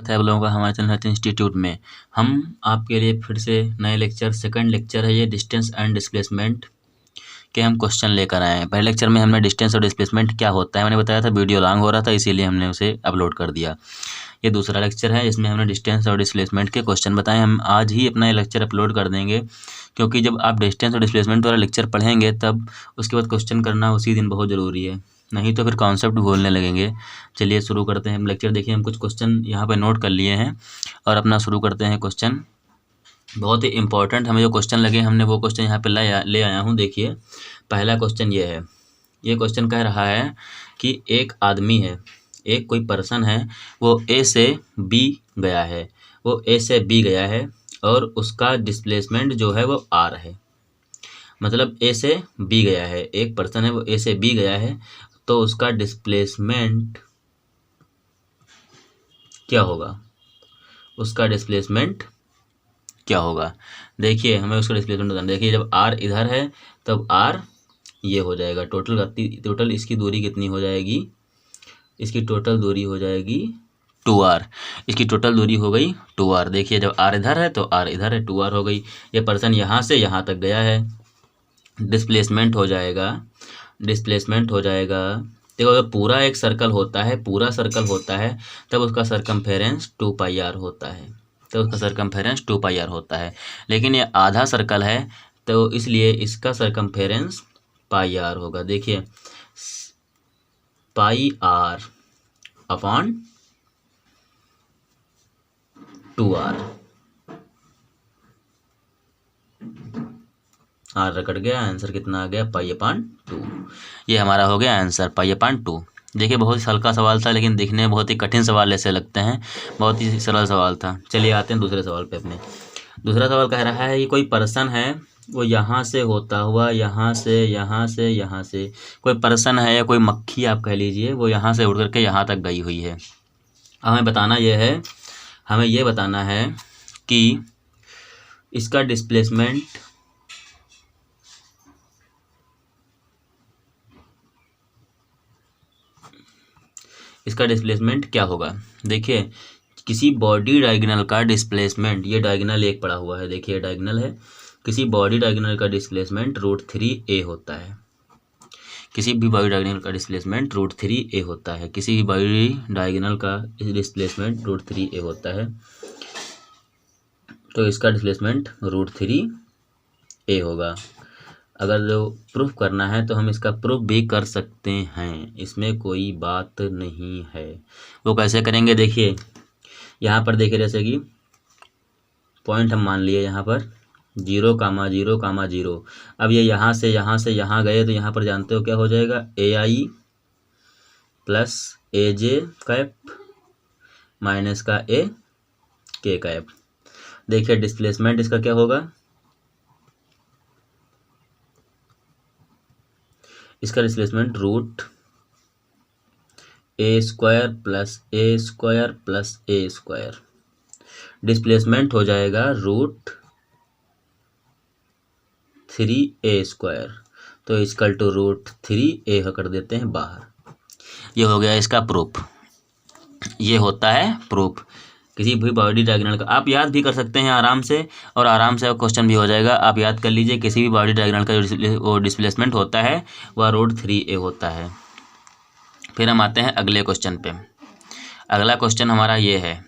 है आप लोगों का हमारे चैनल हेल्थ इंस्टीट्यूट में। हम आपके लिए फिर से नए लेक्चर, सेकंड लेक्चर है ये, डिस्टेंस एंड डिस्प्लेसमेंट के हम क्वेश्चन लेकर आए हैं। पहले लेक्चर में हमने डिस्टेंस और डिस्प्लेसमेंट क्या होता है मैंने बताया था, वीडियो लॉन्ग हो रहा था इसीलिए हमने उसे अपलोड कर दिया। ये दूसरा लेक्चर है, इसमें हमने डिस्टेंस और डिस्प्लेसमेंट के क्वेश्चन बताए। हम आज ही अपना ये लेक्चर अपलोड कर देंगे, क्योंकि जब आप डिस्टेंस और डिस्प्लेसमेंट वाला लेक्चर पढ़ेंगे तब उसके बाद क्वेश्चन करना उसी दिन बहुत ज़रूरी है, नहीं तो फिर कॉन्सेप्ट भूलने लगेंगे। चलिए शुरू करते हैं हम लेक्चर। देखिए हम कुछ क्वेश्चन यहाँ पे नोट कर लिए हैं और अपना शुरू करते हैं क्वेश्चन। बहुत ही इंपॉर्टेंट हमें जो क्वेश्चन लगे, हमने वो क्वेश्चन यहाँ पे ले आया हूँ। देखिए पहला क्वेश्चन ये है, ये क्वेश्चन कह रहा है कि एक आदमी है, एक कोई पर्सन है, वो ए से बी गया है, वो ए से बी गया है और उसका डिस्प्लेसमेंट जो है वो आर है। मतलब ए से बी गया है, एक पर्सन है वो ए से बी गया है, तो उसका डिस्प्लेसमेंट क्या होगा, उसका डिस्प्लेसमेंट क्या होगा। देखिए हमें उसका डिस्प्लेसमेंट बताना। देखिए जब आर इधर है तब आर ये हो जाएगा, टोटल इसकी दूरी कितनी हो जाएगी, इसकी टोटल दूरी हो जाएगी 2r, इसकी टोटल दूरी हो गई 2r। देखिए जब r इधर है तो r इधर है, 2r हो गई। ये पर्सन यहाँ से यहाँ तक गया है, डिस्प्लेसमेंट हो जाएगा, डिस्प्लेसमेंट हो जाएगा। देखो अगर पूरा एक सर्कल होता है, पूरा सर्कल होता है, तब उसका सरकमफेरेंस 2πr होता है, तो उसका सरकमफेरेंस 2πr होता है। लेकिन ये आधा सर्कल है तो इसलिए इसका सरकमफेरेंस πr होगा। देखिए πr अपॉन 2r, आर रकट गया, आंसर कितना आ गया, π/2। ये हमारा हो गया आंसर π/2। देखिए बहुत ही हल्का सवाल था, लेकिन दिखने में बहुत ही कठिन सवाल ऐसे लगते हैं, बहुत ही सरल सवाल था। चलिए आते हैं दूसरे सवाल पे अपने। दूसरा सवाल कह रहा है कि कोई पर्सन है, वो यहाँ से होता हुआ, यहाँ से कोई पर्सन है या कोई मक्खी आप कह लीजिए, वो यहाँ से उड़ करके यहाँ तक गई हुई है। हमें बताना ये है, हमें ये बताना है कि इसका डिस्प्लेसमेंट क्या होगा। देखिए किसी बॉडी डायगोनल का डिस्प्लेसमेंट, ये डायगोनल एक पड़ा हुआ है, देखिए डायगोनल है, किसी बॉडी डायगोनल का डिस्प्लेसमेंट √3a होता है। किसी भी बॉडी डायगोनल का डिस्प्लेसमेंट √3a होता है, किसी भी बॉडी डायगोनल का डिस्प्लेसमेंट √3a होता है, तो इसका डिस्प्लेसमेंट √3a होगा। अगर जो प्रूफ करना है तो हम इसका प्रूफ भी कर सकते हैं, इसमें कोई बात नहीं है। वो कैसे करेंगे, देखिए यहाँ पर देखिए, जैसे कि पॉइंट हम मान लिए यहाँ पर 0,0,0। अब ये यहाँ से यहाँ गए तो यहाँ पर जानते हो क्या हो जाएगा, AI plus AJ cap minus का AK कैप। देखिए डिस्प्लेसमेंट इसका क्या होगा, इसका displacement √a² plus a² plus a², displacement हो जाएगा √3a², तो इसकल टू √3a कर देते हैं बाहर। ये हो गया इसका प्रूफ, ये होता है प्रूफ। किसी भी बॉडी डायगोनल का आप याद भी कर सकते हैं आराम से, और आराम से क्वेश्चन भी हो जाएगा। आप याद कर लीजिए, किसी भी बॉडी डायगोनल का जो डिस्प्लेसमेंट होता है वह √3a होता है। फिर हम आते हैं अगले क्वेश्चन पे। अगला क्वेश्चन हमारा ये है,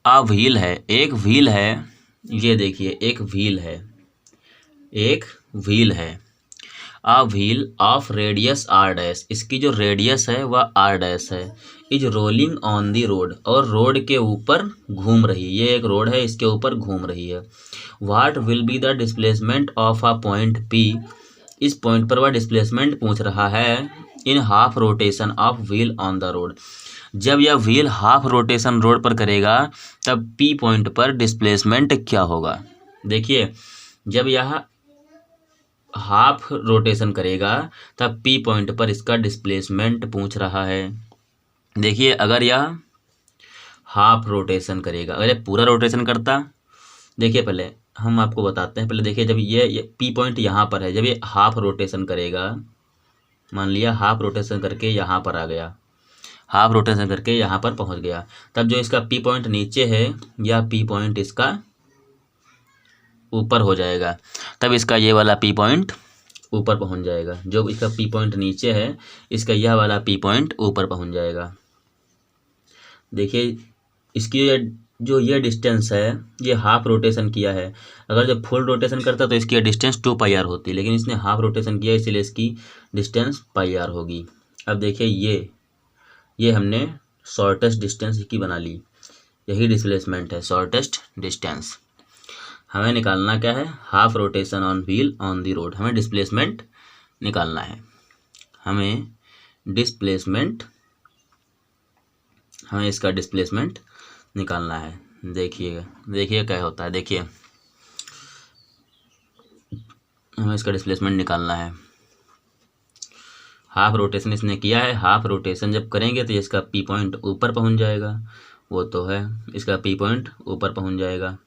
आ व्हील है, एक व्हील है, ये देखिए एक व्हील है, एक व्हील है, आ व्हील ऑफ रेडियस r', इसकी जो रेडियस है वह r' है, is rolling on the road, और रोड के ऊपर घूम रही है, ये एक रोड है इसके ऊपर घूम रही है। What will be the displacement of a point P, इस पॉइंट पर वह डिस्प्लेसमेंट पूछ रहा है, in half rotation of wheel on the road. जब यह व्हील हाफ रोटेशन रोड पर करेगा तब P पॉइंट पर डिस्प्लेसमेंट क्या होगा। देखिए जब यह हाफ रोटेशन करेगा तब P पॉइंट पर इसका डिस्प्लेसमेंट पूछ रहा है। देखिए अगर यह हाफ रोटेशन करेगा, अगर ये पूरा रोटेशन करता, देखिए पहले हम आपको बताते हैं। पहले देखिए, जब ये पी पॉइंट यहाँ पर है, जब ये हाफ रोटेशन करेगा, मान लिया हाफ रोटेशन करके यहाँ पर आ गया, हाफ रोटेशन करके यहाँ पर पहुँच गया, तब जो इसका पी पॉइंट नीचे है या पी पॉइंट इसका ऊपर हो जाएगा, तब इसका ये वाला पी पॉइंट ऊपर पहुँच जाएगा। जो इसका पी पॉइंट नीचे है, इसका यह वाला पी पॉइंट ऊपर पहुँच जाएगा। देखिए, इसकी जो ये डिस्टेंस है, ये हाफ रोटेशन किया है। अगर जब फुल रोटेशन करता तो इसकी डिस्टेंस 2πr होती, लेकिन इसने हाफ रोटेशन किया, इसलिए इसकी डिस्टेंस πr होगी। अब देखिए, ये हमने शॉर्टेस्ट डिस्टेंस की बना ली, यही डिस्प्लेसमेंट है, शॉर्टेस्ट डिस्टेंस। हमें निकालना क्या है? Half rotation on wheel on the road. हमें डिस्प्लेसमेंट निकालना है, हमें इसका डिस्प्लेसमेंट निकालना है। देखिए क्या होता है। देखिए, हमें इसका डिस्प्लेसमेंट निकालना है। हाफ रोटेशन इसने किया है, हाफ रोटेशन जब करेंगे तो इसका पी पॉइंट ऊपर पहुंच जाएगा, वो तो है, इसका पी पॉइंट ऊपर पहुंच जाएगा।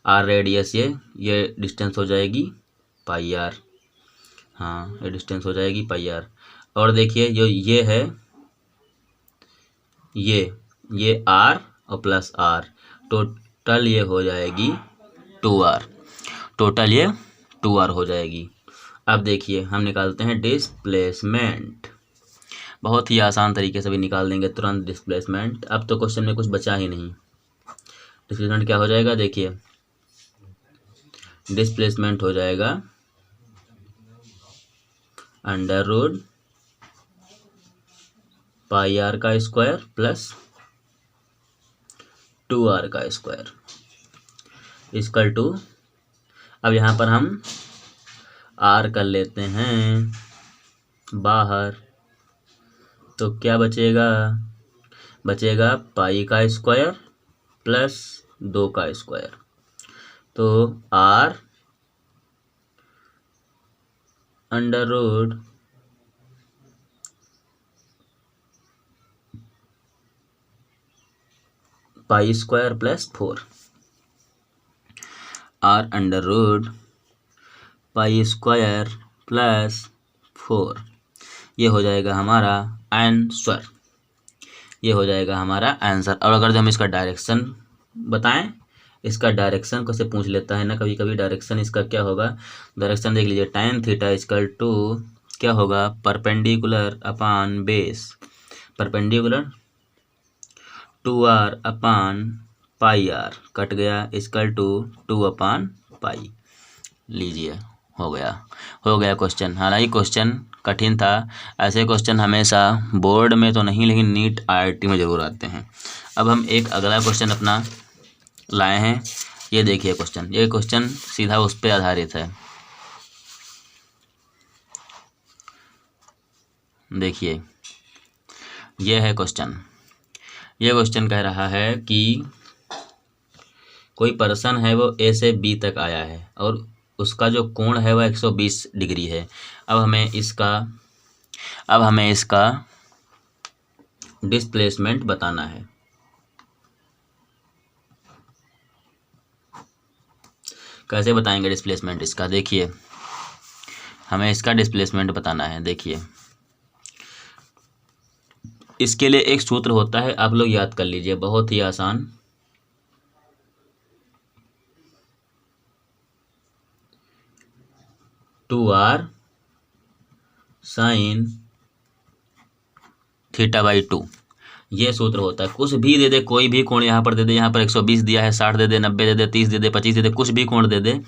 आर रेडियस ये डिस्टेंस हो जाएगी πr, हाँ ये डिस्टेंस हो जाएगी πr। और देखिए, जो ये है, ये r और प्लस r, टोटल ये हो जाएगी 2r, टोटल ये 2r हो जाएगी। अब देखिए, हम निकालते हैं डिस्प्लेसमेंट। बहुत ही आसान तरीके से भी निकाल देंगे तुरंत डिस्प्लेसमेंट। अब तो क्वेश्चन में कुछ बचा ही नहीं। डिस्प्लेसमेंट क्या हो जाएगा? देखिए, डिस्प्लेसमेंट हो जाएगा अंडर रूट πr का स्क्वायर प्लस 2r का स्क्वायर इक्वल टू, अब यहाँ पर हम r कर लेते हैं बाहर, तो क्या बचेगा? बचेगा पाई का स्क्वायर प्लस 2 का स्क्वायर, तो r under root pi square plus 4, r under root pi square plus 4, ये हो जाएगा हमारा आंसर, ये हो जाएगा हमारा आंसर। और अगर जो हम इसका डायरेक्शन बताएं, इसका डायरेक्शन को से पूछ लेता है ना कभी कभी, डायरेक्शन इसका क्या होगा? डायरेक्शन देख लीजिए, tan थीटा इक्वल टू क्या होगा? परपेंडिकुलर अपान बेस, परपेंडिकुलर 2r अपान πr कट गया, इक्वल टू 2 अपान पाई। लीजिए, हो गया क्वेश्चन। हालांकि क्वेश्चन कठिन था, ऐसे क्वेश्चन हमेशा बोर्ड में तो नहीं लेकिन नीट IIT में ज़रूर आते हैं। अब हम एक अगला क्वेश्चन अपना लाए हैं, ये देखिए क्वेश्चन, ये क्वेश्चन सीधा उस पर आधारित है। देखिए, ये है क्वेश्चन। ये क्वेश्चन कह रहा है कि कोई पर्सन है, वो A से B तक आया है और उसका जो कोण है वह 120 डिग्री है। अब हमें इसका डिस्प्लेसमेंट बताना है। कैसे बताएंगे डिस्प्लेसमेंट इसका? देखिए, हमें इसका डिस्प्लेसमेंट बताना है। देखिए, इसके लिए एक सूत्र होता है, आप लोग याद कर लीजिए, बहुत ही आसान। Two r sine theta by 2, ये सूत्र होता है। कुछ भी दे दे, कोई भी कोण यहाँ पर दे दे, यहाँ पर 120 दिया है, 60 दे दे, 90 दे दे, 30 दे दे, 25 दे दे, कुछ भी कोण दे दे,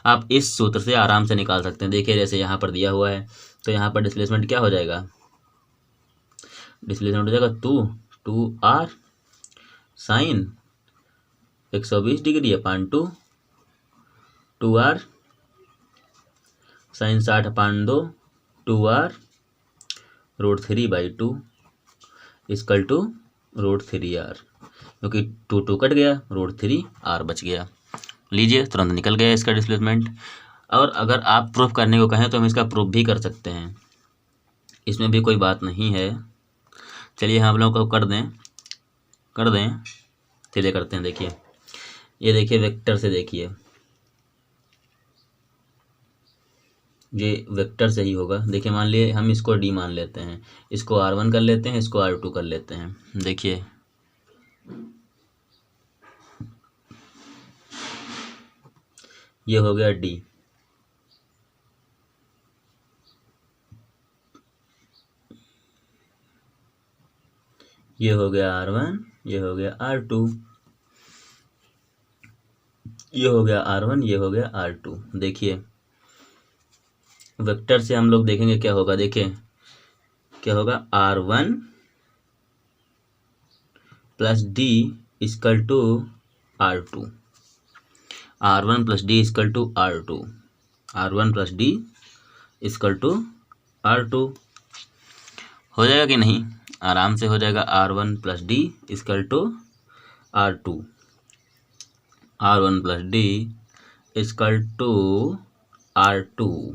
आप इस सूत्र से आराम से निकाल सकते हैं। देखिए, जैसे यहाँ पर दिया हुआ है, तो यहाँ पर डिस्प्लेसमेंट क्या हो जाएगा? डिस्प्लेसमेंट हो जाएगा 2r sine 120 degree upon 2r sine 60 upon 2, 2r root 3 by 2 equal to root 3r, क्योंकि 2 कट गया, रूट 3r बच गया। लीजिए, तुरंत निकल गया इसका डिस्प्लेसमेंट। और अगर आप प्रूफ करने को कहें तो हम इसका प्रूफ भी कर सकते हैं, इसमें भी कोई बात नहीं है। चलिए, हम लोग को कर दें, चलिए करते हैं। देखिए, ये देखिए वेक्टर से, देखिए ये वेक्टर से ही होगा। देखिए मान लिए हम इसको डी मान लेते हैं, इसको R1 कर लेते हैं, इसको R2 कर लेते हैं। देखिए ये हो गया डी, ये हो गया R1, ये हो गया R2, ये हो गया R1, ये हो गया R2। देखिए वेक्टर से हम लोग देखेंगे क्या होगा। देखिए क्या होगा, R1 plus D equal to R2, R1 plus D equal to R2, R1 plus D equal to R2। हो जाएगा कि नहीं, आराम से हो जाएगा। R1 plus D equal to R2, R1 plus D equal to R2,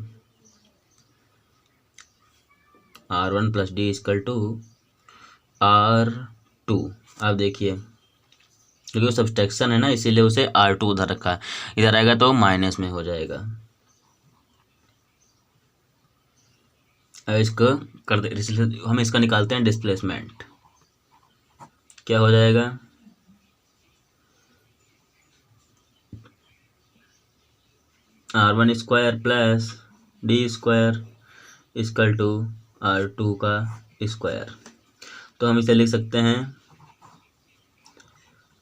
R1 plus D equal to R2। अब देखिए क्योंकि वो सब्सट्रैक्शन है ना, इसीलिए उसे R2 उधर रखा है, इधर आएगा तो माइनस में हो जाएगा। अब इसको कर दे, हम इसका निकालते हैं डिस्प्लेसमेंट। क्या हो जाएगा, R1 square plus D square equal to R2 का स्क्वायर। तो हम इसे लिख सकते हैं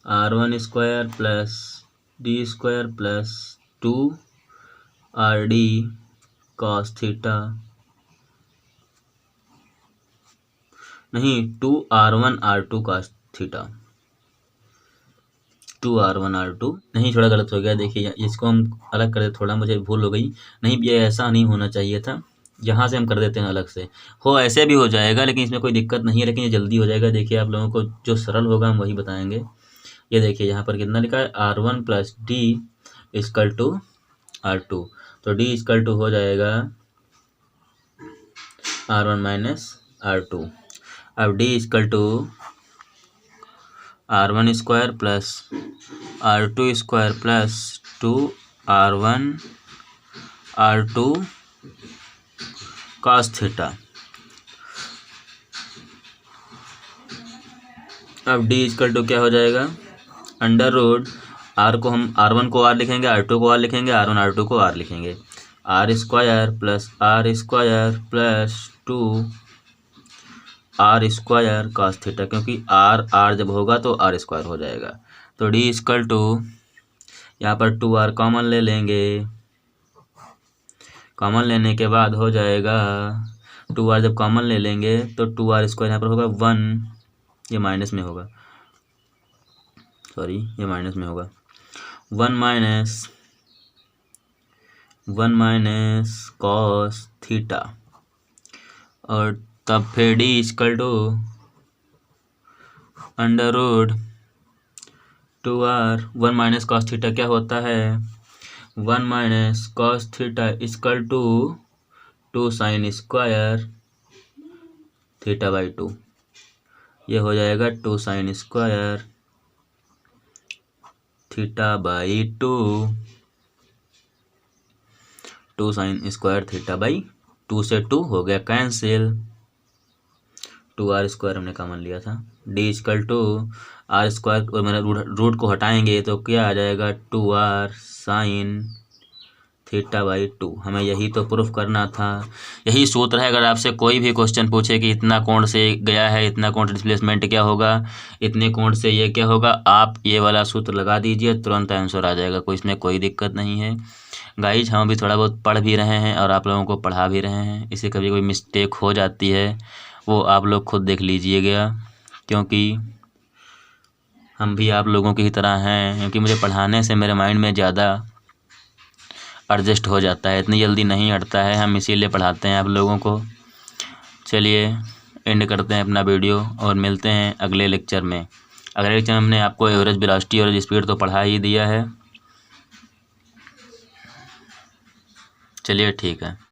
R1 square plus D square plus 2RD cos theta, नहीं 2R1 R2 cos theta, 2R1 R2 नहीं, थोड़ा गलत हो गया। देखिए इसको हम अलग कर देते, थोड़ा मुझे भूल हो गई, नहीं ये ऐसा नहीं होना चाहिए था, यहाँ से हम कर देते हैं अलग से। हो ऐसे भी हो जाएगा, लेकिन इसमें कोई दिक्कत नहीं है, लेकिन ये जल्दी हो जाएगा। देखिए आप लोगों को जो सरल होगा हम वही बताएंगे। ये देखिए यहाँ पर कितना लिखा है, R1 plus D equal to R2, तो डी इक्वल टू हो जाएगा R1 माइनस R2। अब D equal to R1 square plus R2 square plus 2R1 R2 cos theta. अब डी इक्वल टू क्या हो जाएगा, अंडर रूट आर को हम R1 को R लिखेंगे, R2 को R लिखेंगे, R1 R2 को R लिखेंगे, R square plus R square plus 2R square cos theta, क्योंकि R जब होगा तो R स्क्वायर हो जाएगा। तो डी इक्वल टू यहाँ पर 2R कॉमन ले लेंगे, कॉमन लेने के बाद हो जाएगा 2R जब कॉमन ले लेंगे तो 2R स्क्वायर यहाँ पर होगा 1, ये माइनस में होगा, सॉरी ये माइनस में होगा, 1 माइनस कॉस थीटा, और तब फिर D equal to under root 2R, 1 minus cos theta क्या होता है, 1 minus cos theta equal to 2 sine square theta by 2, ये हो जाएगा 2 sine square theta by 2 sine square theta by 2 से 2 हो गया कैंसिल, 2R स्क्वायर हमने कॉमन लिया था। D equal to R square, और मेरा रूट को हटाएंगे तो क्या आ जाएगा, 2R साइन थीटा बाई 2। हमें यही तो प्रूफ करना था, यही सूत्र है। अगर आपसे कोई भी क्वेश्चन पूछे कि इतना कोण से गया है, इतना कोण डिस्प्लेसमेंट क्या होगा, इतने कोण से ये क्या होगा, आप ये वाला सूत्र लगा दीजिए, तुरंत आंसर आ जाएगा, कोई इसमें कोई दिक्कत नहीं है। गाइज हम भी थोड़ा बहुत पढ़ भी रहे हैं और आप लोगों को पढ़ा भी रहे हैं, इससे कभी कोई मिस्टेक हो जाती है वो आप लोग खुद देख लीजिएगा, क्योंकि हम भी आप लोगों की ही तरह हैं। क्योंकि मुझे पढ़ाने से मेरे माइंड में ज़्यादा एडजस्ट हो जाता है, इतनी जल्दी नहीं हटता है, हम इसीलिए पढ़ाते हैं आप लोगों को। चलिए एंड करते हैं अपना वीडियो और मिलते हैं अगले लेक्चर में। अगले लेक्चर में हमने आपको एवरेज वेलोसिटी और स्पीड तो पढ़ा ही दिया है। चलिए ठीक है।